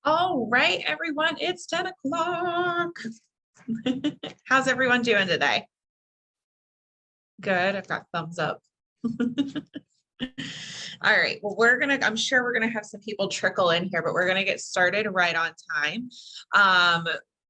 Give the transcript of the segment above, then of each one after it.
All right, everyone, it's 10 o'clock. How's everyone doing today? Good, I've got thumbs up. All right, well, I'm sure we're gonna have some people trickle in here, but we're gonna get started right on time.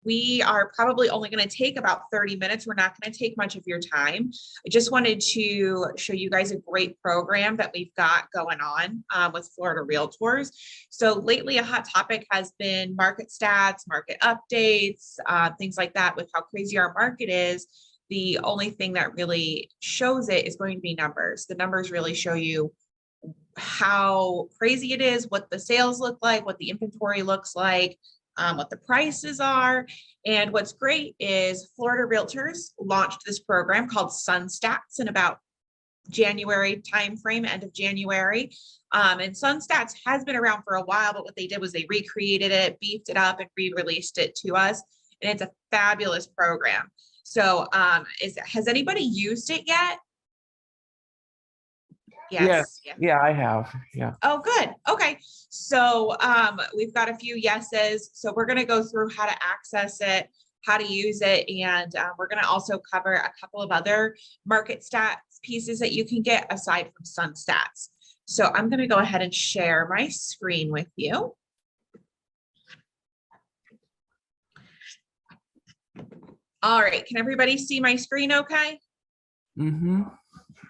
We are probably only going to take about 30 minutes. We're not going to take much of your time. I just wanted to show you guys a great program that we've got going on with Florida Realtors. So lately a hot topic has been market stats, market updates, things like that. With how crazy our market is, the only thing that really shows it is going to be numbers. The numbers really show you how crazy it is, what the sales look like, what the inventory looks like, what the prices are. And what's great is Florida Realtors launched this program called SunStats in about January timeframe, end of January. And SunStats has been around for a while, but what they did was they recreated it, beefed it up, and re-released it to us. And it's a fabulous program. So has anybody used it yet? Yes. Yeah, I have. Yeah. Oh, good. Okay. So we've got a few yeses. So we're going to go through how to access it, how to use it. And we're going to also cover a couple of other market stats pieces that you can get aside from SunStats. So I'm going to go ahead and share my screen with you. All right. Can everybody see my screen okay? Mm-hmm.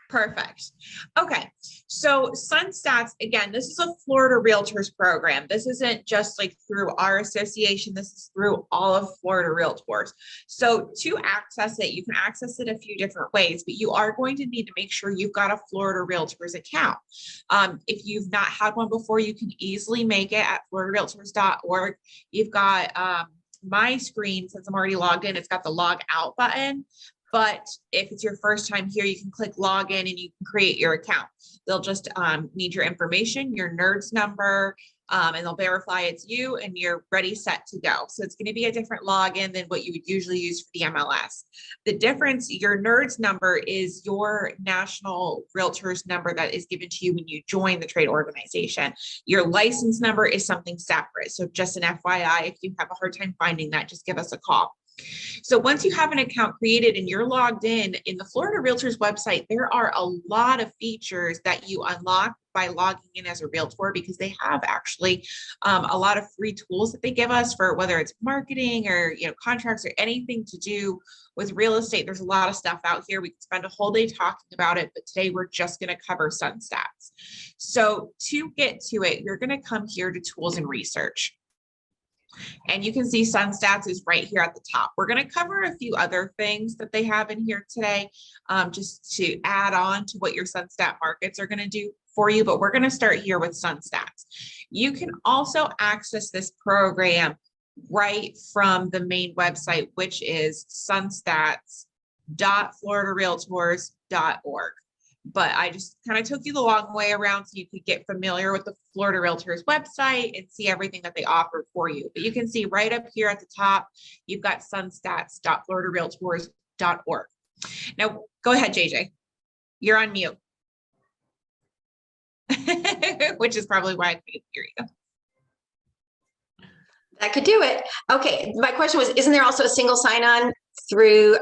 Perfect. Okay, so SunStats, again, this is a Florida Realtors program. This isn't just like through our association, this is through all of Florida Realtors. So to access it, you can access it a few different ways, but you are going to need to make sure you've got a Florida Realtors account. If you've not had one before, you can easily make it at floridarealtors.org. You've got my screen, since I'm already logged in, it's got the log out button. But if it's your first time here, you can click log in and you can create your account. They'll just need your information, your NERDS number, and they'll verify it's you and you're ready, set to go. So it's going to be a different login than what you would usually use for the MLS. The difference, your NERDS number is your national realtors number that is given to you when you join the trade organization. Your license number is something separate. So just an FYI, if you have a hard time finding that, just give us a call. So once you have an account created and you're logged in the Florida Realtors website, there are a lot of features that you unlock by logging in as a realtor, because they have actually a lot of free tools that they give us for whether it's marketing or contracts or anything to do with real estate. There's a lot of stuff out here. We could spend a whole day talking about it, but today we're just going to cover SunStats. So to get to it, you're going to come here to tools and research. And you can see SunStats is right here at the top. We're going to cover a few other things that they have in here today, just to add on to what your SunStat markets are going to do for you. But we're going to start here with SunStats. You can also access this program right from the main website, which is sunstats.floridarealtors.org. But I just kind of took you the long way around so you could get familiar with the Florida Realtors website and see everything that they offer for you. But you can see right up here at the top, you've got sunstats.floridarealtors.org. Now, go ahead, JJ. You're on mute, which is probably why I couldn't hear you. That could do it. Okay, my question was, isn't there also a single sign-on through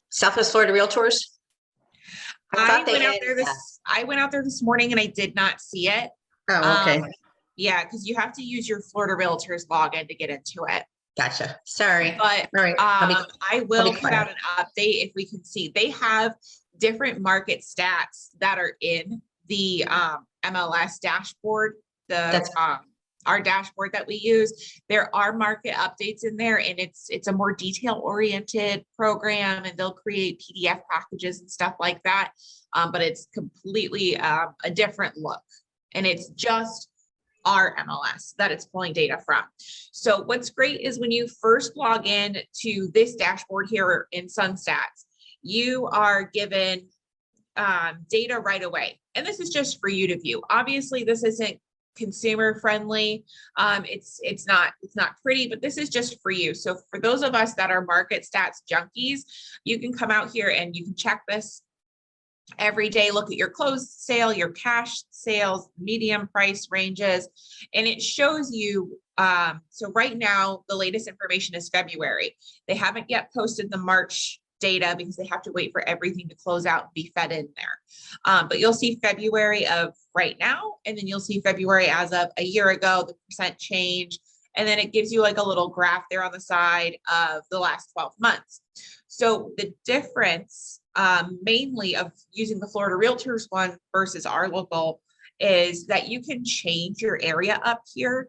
Southwest Florida Realtors? I went out there this morning and I did not see it. Oh, okay. Yeah, because you have to use your Florida Realtors login to get into it. Gotcha. Sorry. But all right. I will put out an update if we can see. They have different market stats that are in the MLS dashboard. Our dashboard that we use, there are market updates in there, and it's a more detail oriented program, and they'll create PDF packages and stuff like that. But it's completely a different look, and it's just our MLS that it's pulling data from. So what's great is when you first log in to this dashboard here in SunStats, you are given data right away. And this is just for you to view. Obviously, this isn't consumer friendly. It's not pretty, but this is just for you. So for those of us that are market stats junkies, you can come out here and you can check this every day, look at your closed sale, your cash sales, medium price ranges, and it shows you So right now, the latest information is February. They haven't yet posted the March data because they have to wait for everything to close out and be fed in there. But you'll see February of right now, and then you'll see February as of a year ago, the percent change. And then it gives you like a little graph there on the side of the last 12 months. So the difference mainly of using the Florida Realtors one versus our local is that you can change your area up here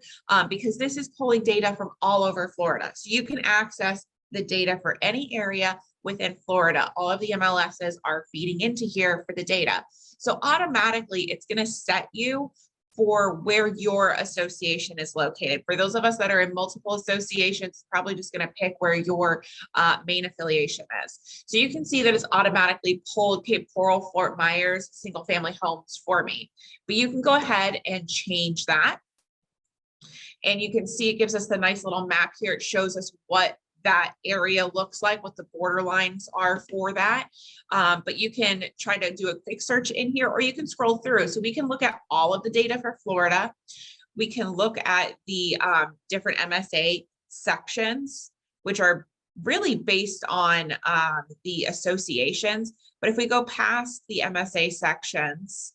because this is pulling data from all over Florida. So you can access the data for any area within Florida. All of the MLSs are feeding into here for the data. So automatically it's going to set you for where your association is located. For those of us that are in multiple associations, probably just going to pick where your main affiliation is. So you can see that it's automatically pulled Cape Coral, Fort Myers, single family homes for me. But you can go ahead and change that. And you can see it gives us the nice little map here. It shows us what that area looks like, what the border lines are for that. But you can try to do a quick search in here, or you can scroll through. So we can look at all of the data for Florida. We can look at the different MSA sections, which are really based on the associations. But if we go past the MSA sections,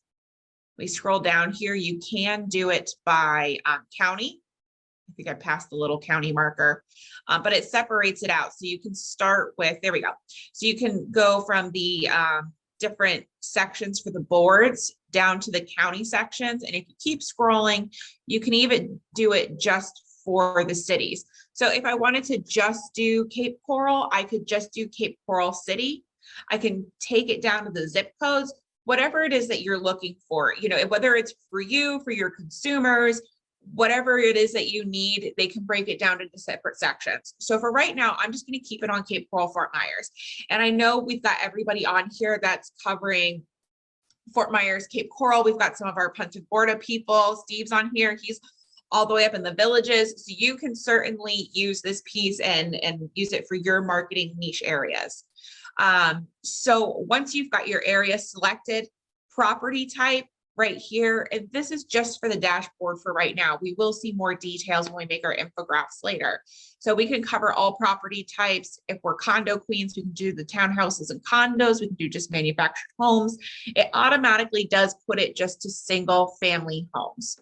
we scroll down here, you can do it by county. I think I passed the little county marker, but it separates it out. So you can start with, there we go. So you can go from the different sections for the boards down to the county sections. And if you keep scrolling, you can even do it just for the cities. So if I wanted to just do Cape Coral, I could just do Cape Coral City. I can take it down to the zip codes, whatever it is that you're looking for, you know, whether it's for you, for your consumers, whatever it is that you need, they can break it down into separate sections. So for right now, I'm just going to keep it on Cape Coral, Fort Myers. And I know we've got everybody on here that's covering Fort Myers, Cape Coral. We've got some of our Punta Gorda people. Steve's on here. He's all the way up in the villages. So you can certainly use this piece and use it for your marketing niche areas. So once you've got your area selected, property type, right here, and this is just for the dashboard for right now. We will see more details when we make our infographics later. So we can cover all property types. If we're condo queens, we can do the townhouses and condos. We can do just manufactured homes. It automatically does put it just to single family homes.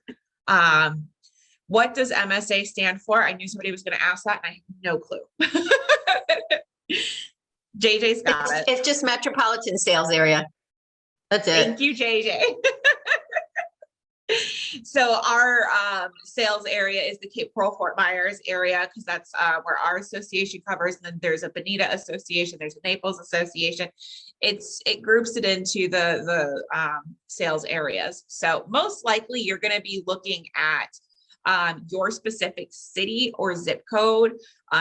What does MSA stand for? I knew somebody was going to ask that and I have no clue. JJ's got it. It's just metropolitan sales area. That's it. Thank you, JJ. So our sales area is the Cape Coral, Fort Myers area, because that's where our association covers. And then there's a Bonita Association, there's a Naples Association. It groups it into the sales areas. So most likely you're going to be looking at your specific city or zip code,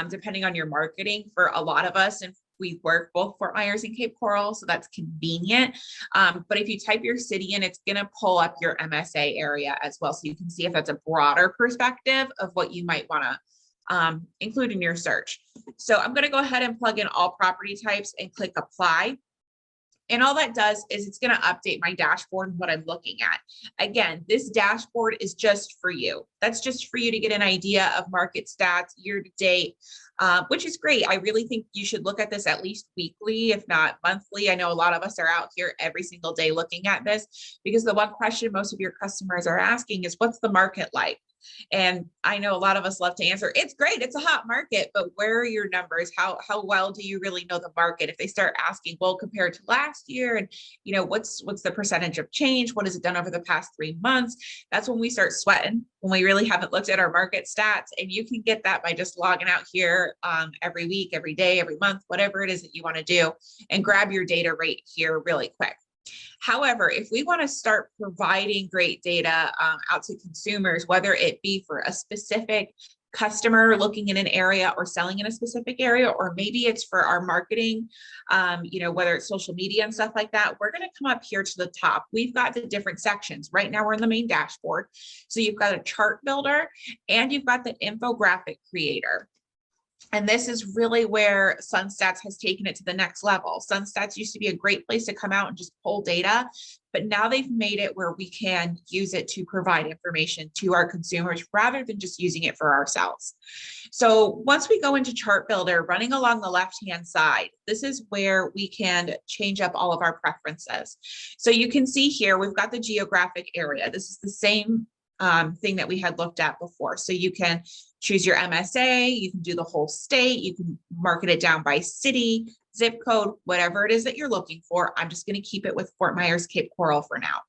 depending on your marketing. For a lot of us, and we work both Fort Myers and Cape Coral, so that's convenient. But if you type your city in, it's going to pull up your MSA area as well. So you can see if that's a broader perspective of what you might want to include in your search. So I'm going to go ahead and plug in all property types and click apply. And all that does is it's going to update my dashboard and what I'm looking at. Again, this dashboard is just for you. That's just for you to get an idea of market stats year to date, which is great. I really think you should look at this at least weekly, if not monthly. I know a lot of us are out here every single day looking at this, because the one question most of your customers are asking is, what's the market like? And I know a lot of us love to answer, it's great, it's a hot market, but where are your numbers? How well do you really know the market? If they start asking, well, compared to last year, and you know, what's the percentage of change? What has it done over the past 3 months? That's when we start sweating, when we really haven't looked at our market stats. And you can get that by just logging out here every week, every day, every month, whatever it is that you want to do, and grab your data right here really quick. However, if we want to start providing great data out to consumers, whether it be for a specific customer looking in an area or selling in a specific area, or maybe it's for our marketing, you know, whether it's social media and stuff like that, we're going to come up here to the top. We've got the different sections. Right now we're in the main dashboard. So you've got a chart builder and you've got the infographic creator. And this is really where SunStats has taken it to the next level. SunStats used to be a great place to come out and just pull data, but now they've made it where we can use it to provide information to our consumers rather than just using it for ourselves. So once we go into Chart Builder, running along the left-hand side, this is where we can change up all of our preferences. So you can see here, we've got the geographic area. This is the same thing that we had looked at before. So you can choose your MSA, you can do the whole state, you can market it down by city, zip code, whatever it is that you're looking for. I'm just going to keep it with Fort Myers, Cape Coral for now.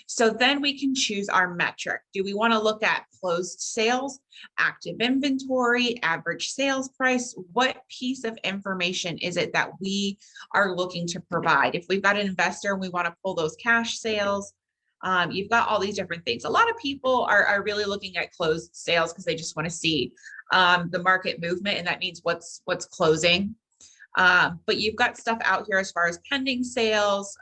So then we can choose our metric. Do we want to look at closed sales, active inventory, average sales price? What piece of information is it that we are looking to provide? If we've got an investor and we want to pull those cash sales, you've got all these different things. A lot of people are really looking at closed sales because they just want to see the market movement, and that means what's closing. But you've got stuff out here as far as pending sales,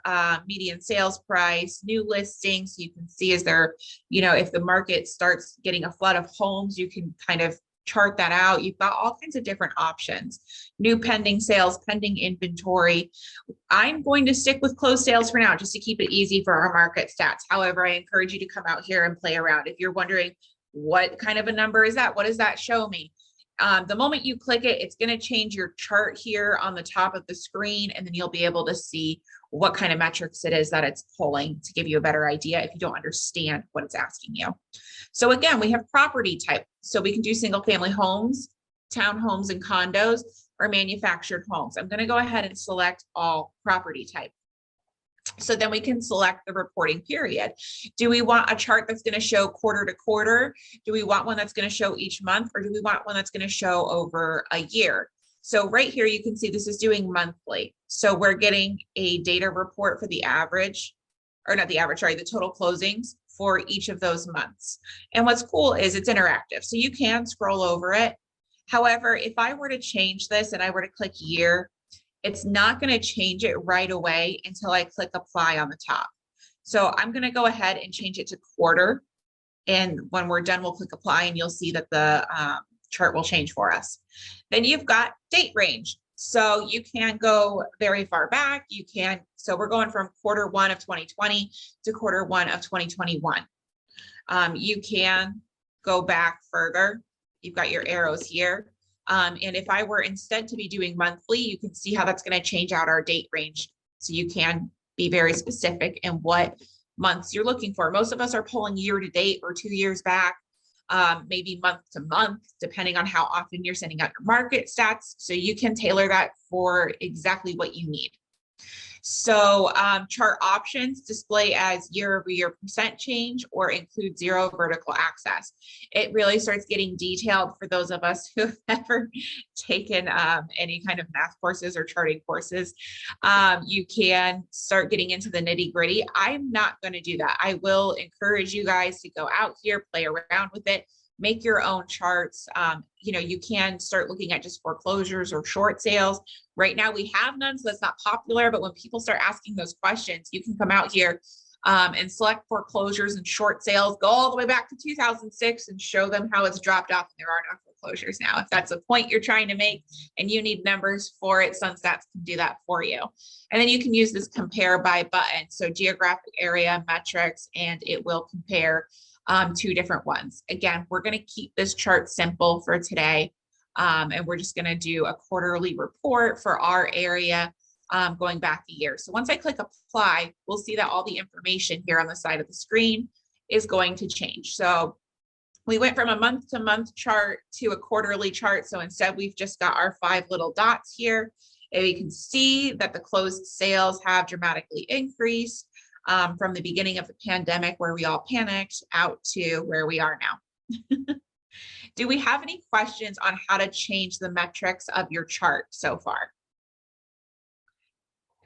median sales price, new listings. You can see is there, if the market starts getting a flood of homes, you can kind of chart that out. You've got all kinds of different options. New pending sales, pending inventory. I'm going to stick with closed sales for now, just to keep it easy for our market stats. However, I encourage you to come out here and play around. If you're wondering what kind of a number is that, what does that show me? The moment you click it, it's going to change your chart here on the top of the screen, and then you'll be able to see what kind of metrics it is that it's pulling to give you a better idea if you don't understand what it's asking you. So again, we have property type. So we can do single family homes, townhomes and condos, or manufactured homes. I'm going to go ahead and select all property type. So then we can select the reporting period. Do we want a chart that's going to show quarter to quarter? Do we want one that's going to show each month, or do we want one that's going to show over a year? So right here, you can see this is doing monthly. So we're getting a data report for the average, or not the average, sorry, the total closings for each of those months. And what's cool is it's interactive. So you can scroll over it. However, if I were to change this and I were to click year, it's not going to change it right away until I click apply on the top. So I'm going to go ahead and change it to quarter. And when we're done, we'll click apply and you'll see that the chart will change for us. Then you've got date range. So you can go very far back. You can, so we're going from Q1 of 2020 to Q1 of 2021. You can go back further. You've got your arrows here. And if I were instead to be doing monthly, you can see how that's going to change out our date range. So you can be very specific in what months you're looking for. Most of us are pulling year to date or 2 years back, maybe month to month, depending on how often you're sending out your market stats. So you can tailor that for exactly what you need. So chart options display as year-over-year percent change or include zero vertical axis. It really starts getting detailed for those of us who have never taken any kind of math courses or charting courses. You can start getting into the nitty-gritty. I'm not going to do that. I will encourage you guys to go out here, play around with it, make your own charts. You can start looking at just foreclosures or short sales. Right now we have none, so that's not popular, but when people start asking those questions, you can come out here and select foreclosures and short sales, go all the way back to 2006 and show them how it's dropped off and there are no foreclosures now. If that's a point you're trying to make and you need numbers for it, SunStats can do that for you. And then you can use this compare by button. So geographic area, metrics, and it will compare two different ones. Again, we're going to keep this chart simple for today. And we're just going to do a quarterly report for our area going back a year. So once I click apply, we'll see that all the information here on the side of the screen is going to change. So we went from a month to month chart to a quarterly chart. So instead, we've just got our 5 little dots here. And we can see that the closed sales have dramatically increased from the beginning of the pandemic, where we all panicked, out to where we are now. Do we have any questions on how to change the metrics of your chart so far?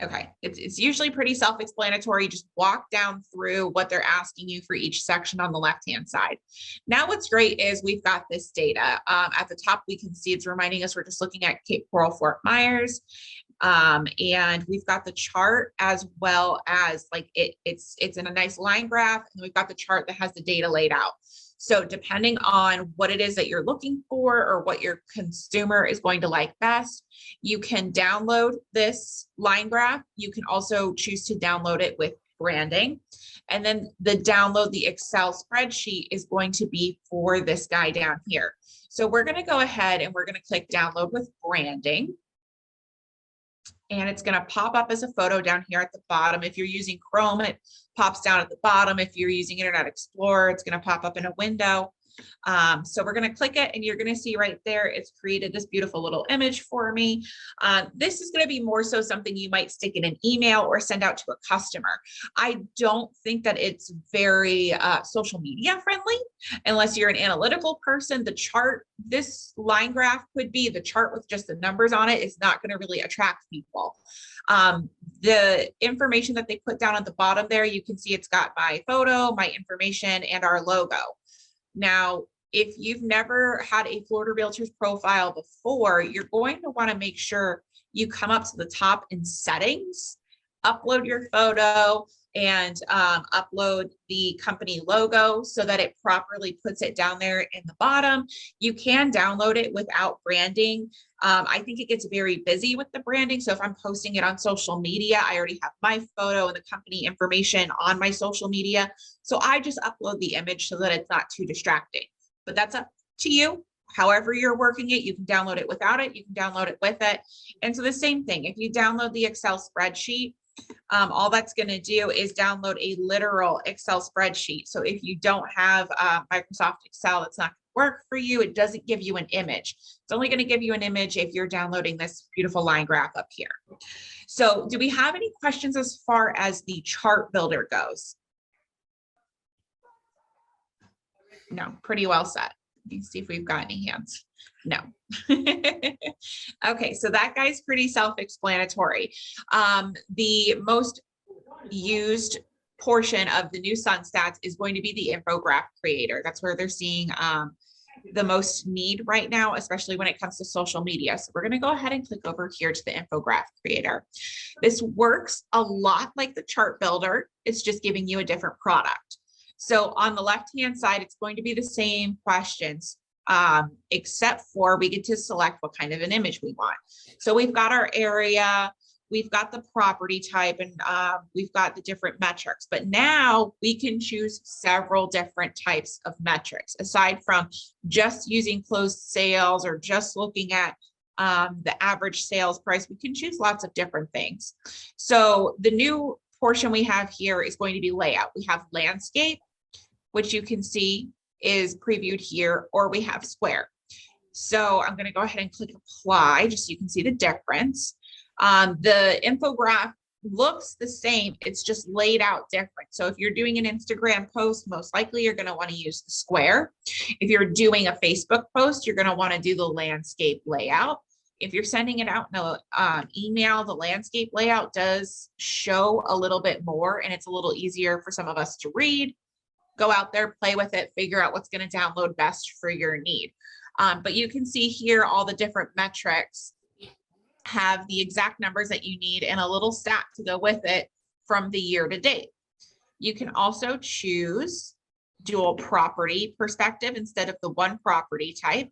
Okay, it's usually pretty self-explanatory. Just walk down through what they're asking you for each section on the left-hand side. Now what's great is we've got this data. At the top, we can see it's reminding us we're just looking at Cape Coral, Fort Myers. And we've got the chart as well as like it's in a nice line graph, and we've got the chart that has the data laid out. So depending on what it is that you're looking for or what your consumer is going to like best, you can download this line graph. You can also choose to download it with branding. And then the Excel spreadsheet is going to be for this guy down here. So we're going to go ahead and we're going to click download with branding. And it's going to pop up as a photo down here at the bottom. If you're using Chrome, it pops down at the bottom. If you're using Internet Explorer, it's going to pop up in a window. So we're going to click it, and you're going to see right there, it's created this beautiful little image for me. This is going to be more so something you might stick in an email or send out to a customer. I don't think that it's very social media friendly unless you're an analytical person. The chart, this line graph could be the chart with just the numbers on it, is not going to really attract people. The information that they put down at the bottom there, you can see it's got my photo, my information, and our logo. Now, if you've never had a Florida Realtors profile before, you're going to want to make sure you come up to the top in settings, upload your photo, and upload the company logo so that it properly puts it down there in the bottom. You can download it without branding. I think it gets very busy with the branding. So if I'm posting it on social media, I already have my photo and the company information on my social media. So I just upload the image so that it's not too distracting. But that's up to you. However you're working it, you can download it without it, you can download it with it. And so the same thing, if you download the Excel spreadsheet, all that's going to do is download a literal Excel spreadsheet. So if you don't have Microsoft Excel, that's not going to work for you. It doesn't give you an image. It's only going to give you an image if you're downloading this beautiful line graph up here. So do we have any questions as far as the chart builder goes? No, pretty well set. Let me see if we've got any hands. No. Okay, so that guy's pretty self-explanatory. The most used portion of the new SunStats is going to be the Infograph Creator. That's where they're seeing the most need right now, especially when it comes to social media. So we're going to go ahead and click over here to the Infograph Creator. This works a lot like the chart builder. It's just giving you a different product. So on the left-hand side, it's going to be the same questions, except for we get to select what kind of an image we want. So we've got our area, we've got the property type, and we've got the different metrics. But now we can choose several different types of metrics, aside from just using closed sales or just looking at the average sales price. We can choose lots of different things. So the new portion we have here is going to be layout. We have landscape, which you can see is previewed here, or we have square. So I'm going to go ahead and click apply just so you can see the difference. The infograph looks the same, it's just laid out different. So if you're doing an Instagram post, most likely you're going to want to use the square. If you're doing a Facebook post, you're going to want to do the landscape layout. If you're sending it out in an email, the landscape layout does show a little bit more, and it's a little easier for some of us to read. Go out there, play with it, figure out what's going to download best for your need. But you can see here all the different metrics have the exact numbers that you need and a little stat to go with it from the year to date. You can also choose dual property perspective instead of the one property type.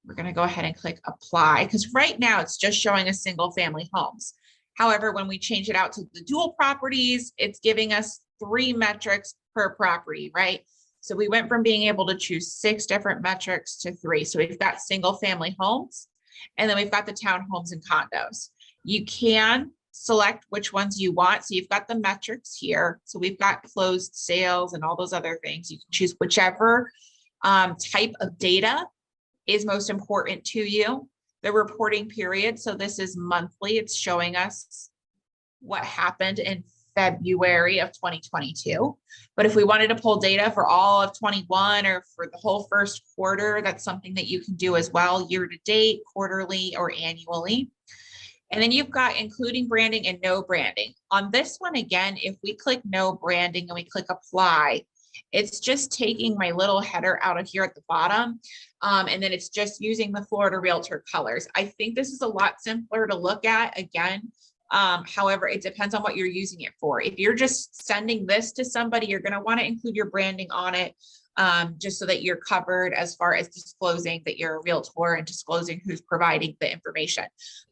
We're going to go ahead and click apply, because right now it's just showing us single family homes. However, when we change it out to the dual properties, it's giving us 3 metrics per property, right? So we went from being able to choose 6 different metrics to 3. So we've got single family homes, and then we've got the townhomes and condos. You can select which ones you want. So you've got the metrics here. So we've got closed sales and all those other things. You can choose whichever type of data is most important to you. The reporting period, so this is monthly. It's showing us what happened in February of 2022. But if we wanted to pull data for all of 21 or for the whole first quarter, that's something that you can do as well, year to date, quarterly, or annually. And then you've got including branding and no branding. On this one, again, if we click no branding and we click apply, it's just taking my little header out of here at the bottom. And then it's just using the Florida Realtor colors. I think this is a lot simpler to look at again. However, it depends on what you're using it for. If you're just sending this to somebody, you're going to want to include your branding on it, just so that you're covered as far as disclosing that you're a realtor and disclosing who's providing the information.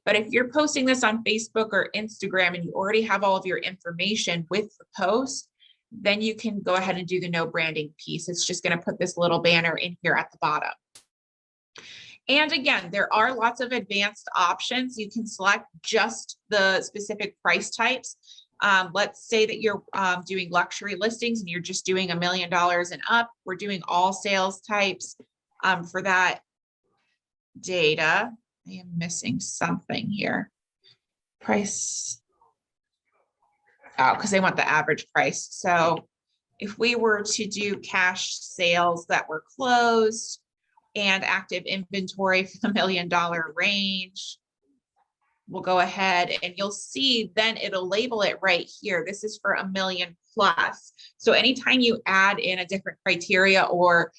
But if you're posting this on Facebook or Instagram and you already have all of your information with the post, then you can go ahead and do the no branding piece. It's just going to put this little banner in here at the bottom. And again, there are lots of advanced options. You can select just the specific price types. Let's say that you're doing luxury listings and you're just doing $1 million and up. We're doing all sales types for that data. I am missing something here. Price. Oh, because they want the average price. So if we were to do cash sales that were closed and active inventory for the $1 million range, we'll go ahead and you'll see then it'll label it right here. This is for $1 million plus. So anytime you add in a different criteria or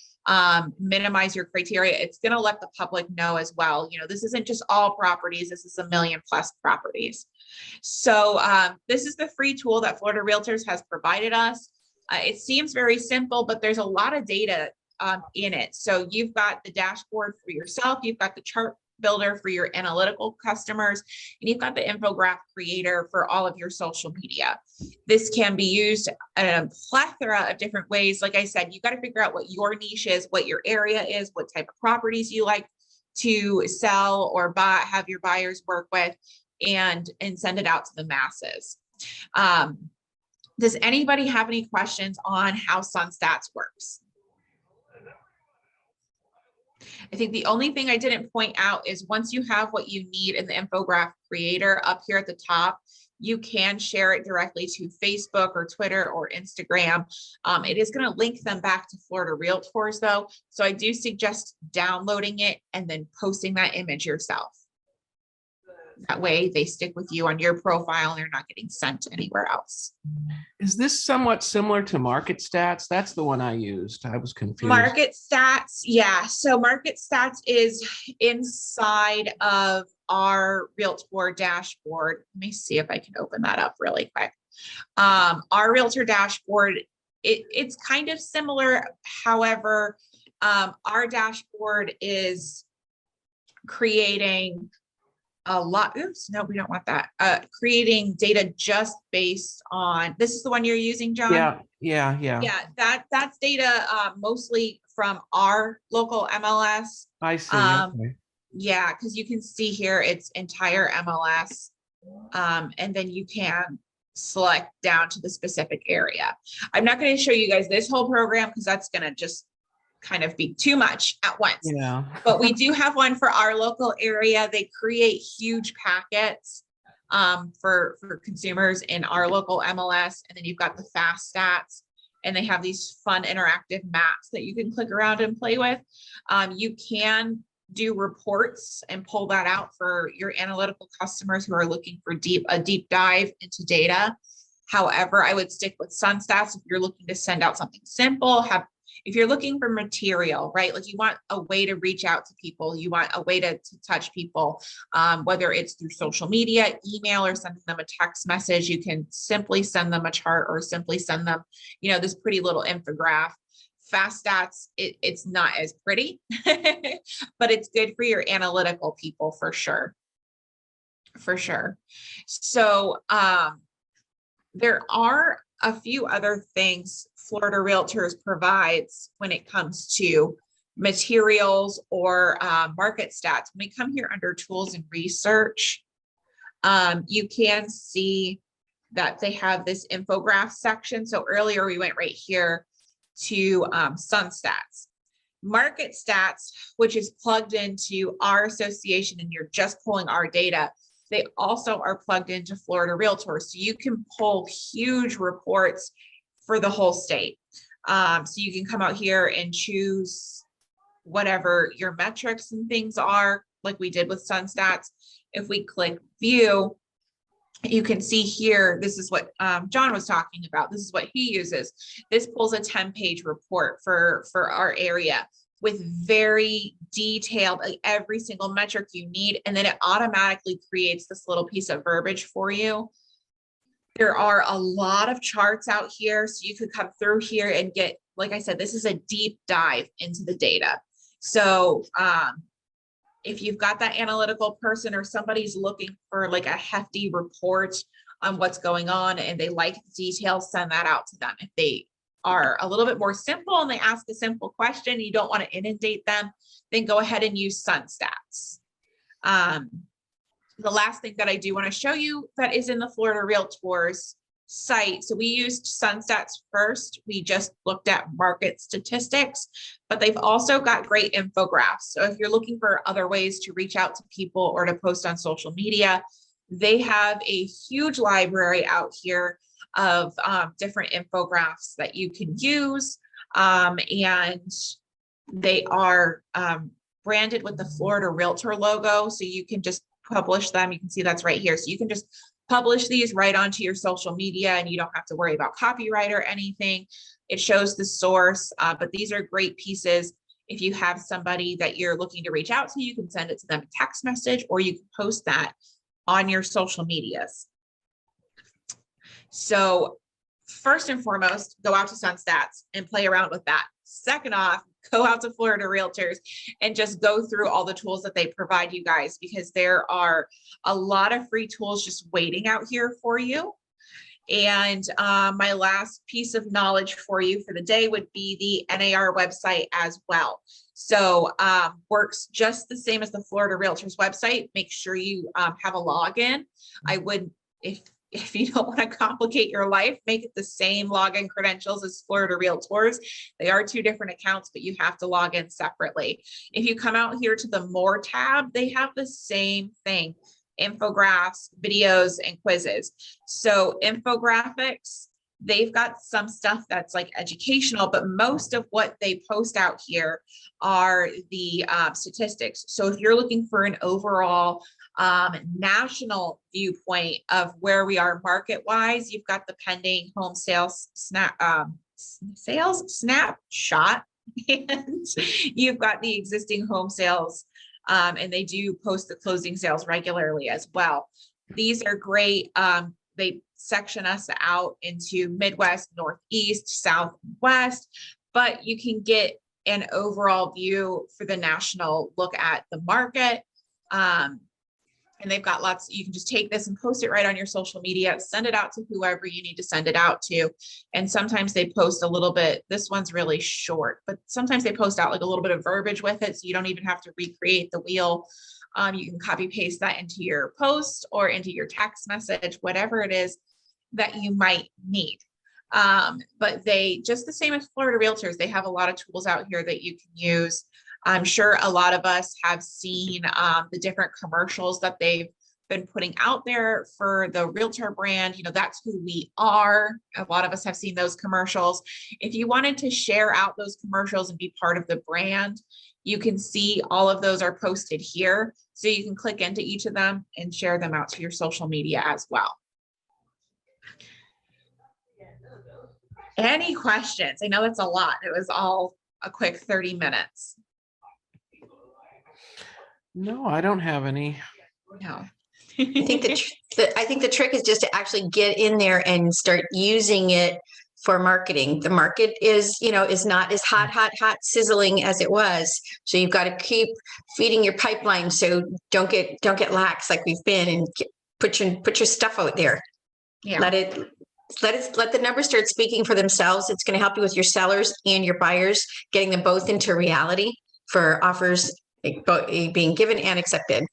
minimize your criteria, it's going to let the public know as well. You know, this isn't just all properties. This is $1 million plus properties. So this is the free tool that Florida Realtors has provided us. It seems very simple, but there's a lot of data in it. So you've got the dashboard for yourself. You've got the chart builder for your analytical customers, and you've got the Infograph Creator for all of your social media. This can be used in a plethora of different ways. Like I said, you got to figure out what your niche is, what your area is, what type of properties you like to sell or buy, have your buyers work with, and send it out to the masses. Does anybody have any questions on how SunStats works? I think the only thing I didn't point out is once you have what you need in the Infograph Creator up here at the top, you can share it directly to Facebook or Twitter or Instagram. It is going to link them back to Florida Realtors though. So I do suggest downloading it and then posting that image yourself. That way they stick with you on your profile and they're not getting sent anywhere else. Is this somewhat similar to Market Stats? That's the one I used. I was confused. Market Stats, yeah. So Market Stats is inside of our Realtor dashboard. Let me see if I can open that up really quick. Our Realtor dashboard, it's kind of similar. However, our dashboard is creating a lot. Oops, no, we don't want that. Creating data just based on, this is the one you're using, John? Yeah. That's data mostly from our local MLS. I see. Okay. Yeah, because you can see here it's entire MLS. And then you can select down to the specific area. I'm not going to show you guys this whole program because that's going to just kind of be too much at once. Yeah. But we do have one for our local area. They create huge packets for consumers in our local MLS. And then you've got the fast stats, and they have these fun interactive maps that you can click around and play with. You can do reports and pull that out for your analytical customers who are looking for a deep dive into data. However, I would stick with SunStats if you're looking to send out something simple, if you're looking for material, right? Like you want a way to reach out to people, you want a way to touch people, whether it's through social media, email, or sending them a text message. You can simply send them a chart or simply send them, you know, this pretty little infograph. Fast stats, it's not as pretty, but it's good for your analytical people for sure. For sure. So there are a few other things Florida Realtors provides when it comes to materials or market stats. When we come here under tools and research, you can see that they have this infograph section. So earlier we went right here to SunStats. Market Stats, which is plugged into our association and you're just pulling our data, they also are plugged into Florida Realtors. So you can pull huge reports for the whole state. So you can come out here and choose whatever your metrics and things are, like we did with SunStats. If we click view, you can see here, this is what John was talking about. This is what he uses. This pulls a 10-page report for our area. with very detailed, like every single metric you need. And then it automatically creates this little piece of verbiage for you. There are a lot of charts out here. So you could come through here and get, like I said, this is a deep dive into the data. So if you've got that analytical person or somebody's looking for like a hefty report on what's going on and they like the details, send that out to them. If they are a little bit more simple and they ask a simple question, you don't want to inundate them, then go ahead and use SunStats. The last thing that I do want to show you that is in the Florida Realtors site. So we used SunStats first. We just looked at market statistics, but they've also got great infographics. So if you're looking for other ways to reach out to people or to post on social media, they have a huge library out here of different infographics that you can use. And they are branded with the Florida Realtor logo. So you can just publish them. You can see that's right here. So you can just publish these right onto your social media and you don't have to worry about copyright or anything. It shows the source, but these are great pieces. If you have somebody that you're looking to reach out to, you can send it to them a text message or you can post that on your social medias. So first and foremost, go out to SunStats and play around with that. Second off, go out to Florida Realtors and just go through all the tools that they provide you guys, because there are a lot of free tools just waiting out here for you. And my last piece of knowledge for you for the day would be the NAR website as well. So works just the same as the Florida Realtors website. Make sure you have a login. I would, if you don't want to complicate your life, make it the same login credentials as Florida Realtors. They are two different accounts, but you have to log in separately. If you come out here to the More tab, they have the same thing: infographics, videos, and quizzes. So infographics, they've got some stuff that's like educational, but most of what they post out here are the statistics. So if you're looking for an overall national viewpoint of where we are market wise, you've got the pending home sales snapshot, and you've got the existing home sales, and they do post the closing sales regularly as well. These are great. They section us out into Midwest, Northeast, South, West, but you can get an overall view for the national look at the market. And they've got lots, you can just take this and post it right on your social media, send it out to whoever you need to send it out to. And sometimes they post a little bit, this one's really short, but sometimes they post out like a little bit of verbiage with it. So you don't even have to recreate the wheel. You can copy paste that into your post or into your text message, whatever it is that you might need. But they, just the same as Florida Realtors, they have a lot of tools out here that you can use. I'm sure a lot of us have seen the different commercials that they've been putting out there for the Realtor brand. You know, that's who we are. A lot of us have seen those commercials. If you wanted to share out those commercials and be part of the brand, you can see all of those are posted here. So you can click into each of them and share them out to your social media as well. Any questions? I know it's a lot. It was all a quick 30 minutes. No, I don't have any. No. I think the trick is just to actually get in there and start using it for marketing. The market is not as hot sizzling as it was. So you've got to keep feeding your pipeline. So don't get lax like we've been, and put your stuff out there. Yeah. Let the numbers start speaking for themselves. It's going to help you with your sellers and your buyers, getting them both into reality for offers being given and accepted.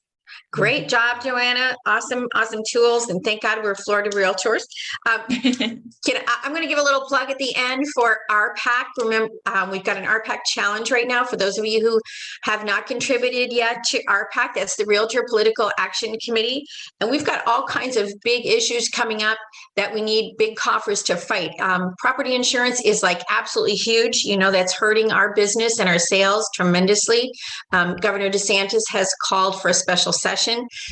Great job, Joanna. Awesome tools. And thank God we're Florida Realtors. I'm going to give a little plug at the end for RPAC. Remember, we've got an RPAC challenge right now. For those of you who have not contributed yet to RPAC, that's the Realtor Political Action Committee. And we've got all kinds of big issues coming up that we need big coffers to fight. Property insurance is like absolutely huge. That's hurting our business and our sales tremendously. Governor DeSantis has called for a special session.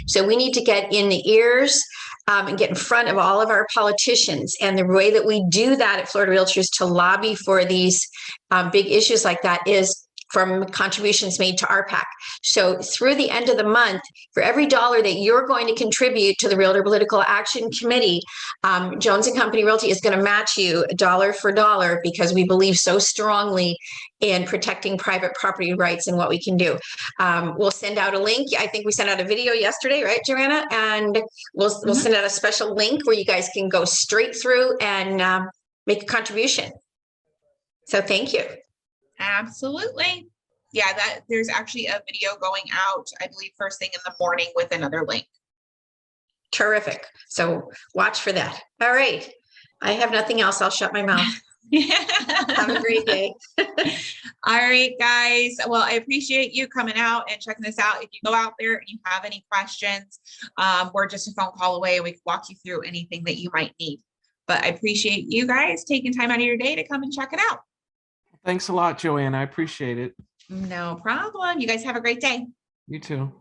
So we need to get in the ears and get in front of all of our politicians. And the way that we do that at Florida Realtors to lobby for these big issues like that is from contributions made to RPAC. So through the end of the month, for every dollar that you're going to contribute to the Realtor Political Action Committee, Jones and Company Realty is going to match you dollar for dollar, because we believe so strongly in protecting private property rights and what we can do. We'll send out a link. I think we sent out a video yesterday, right, Joanna? And we'll send out a special link where you guys can go straight through and make a contribution. So thank you. Absolutely. Yeah, that there's actually a video going out, I believe, first thing in the morning with another link. Terrific. So watch for that. All right. I have nothing else. I'll shut my mouth. Have a great day. All right, guys. Well, I appreciate you coming out and checking this out. If you go out there and you have any questions, we're just a phone call away. We can walk you through anything that you might need. But I appreciate you guys taking time out of your day to come and check it out. Thanks a lot, Joanne. I appreciate it. No problem. You guys have a great day. You too.